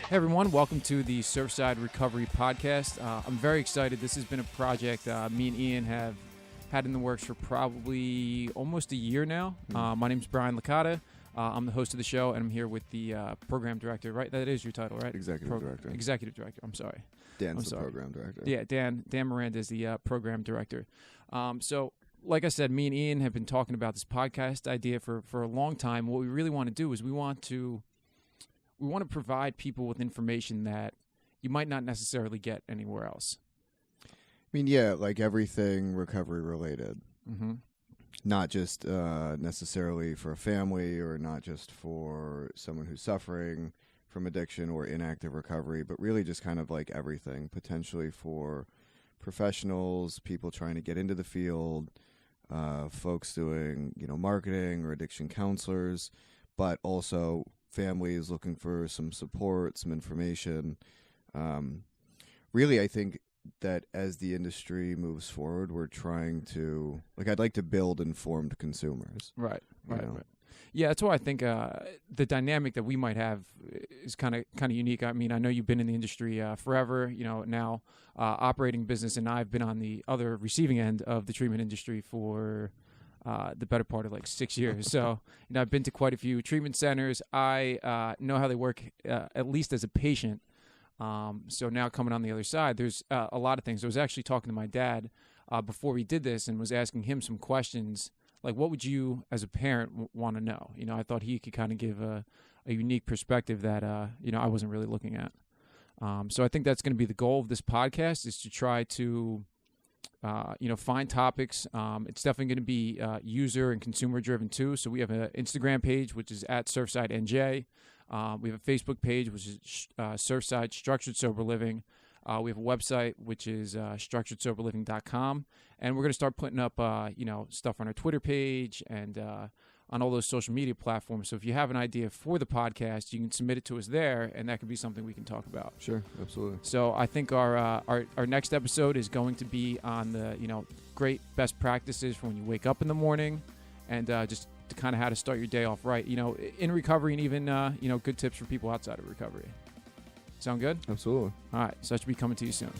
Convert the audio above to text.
Hey everyone, welcome to the Surfside Recovery Podcast. I'm very excited. This has been a project me and Ian have had in the works for probably almost a year now. My name's Brian Licata. I'm the host of the show, and I'm here with the program director, right? That is your title, right? Executive director. Executive director, I'm sorry. Dan's the program director. Yeah, Dan Miranda is the program director. So, like I said, me and Ian have been talking about this podcast idea for a long time. What we really want to do is we want to provide people with information that you might not necessarily get anywhere else. I mean, yeah, like everything recovery related. Mm-hmm. Not just necessarily for a family or not just for someone who's suffering from addiction or inactive recovery, but really just kind of like everything, potentially for professionals, people trying to get into the field, folks doing, marketing or addiction counselors, but also families looking for some support, some information. Really, I think that as the industry moves forward, we're trying to, I'd like to build informed consumers. Right. Yeah, that's why I think the dynamic that we might have is kind of unique. I mean, I know you've been in the industry forever, now operating business, and I've been on the other receiving end of the treatment industry for the better part of 6 years. So, I've been to quite a few treatment centers. I know how they work, at least as a patient. So now coming on the other side, there's a lot of things. I was actually talking to my dad before we did this and was asking him some questions, like what would you as a parent want to know? I thought he could kind of give a unique perspective that, I wasn't really looking at. So I think that's going to be the goal of this podcast, is to try to find topics. It's definitely going to be user and consumer driven too. So we have an Instagram page, which is at Surfside NJ. We have a Facebook page, which is Surfside Structured Sober Living. We have a website, which is structuredsoberliving.com. And we're going to start putting up, stuff on our Twitter page and on all those social media platforms. So if you have an idea for the podcast, you can submit it to us there, and that could be something we can talk about. Sure, absolutely. So I think our next episode is going to be on the, great best practices for when you wake up in the morning, and just to kind of how to start your day off right, in recovery, and even, good tips for people outside of recovery. Sound good? Absolutely. All right. So that should be coming to you soon.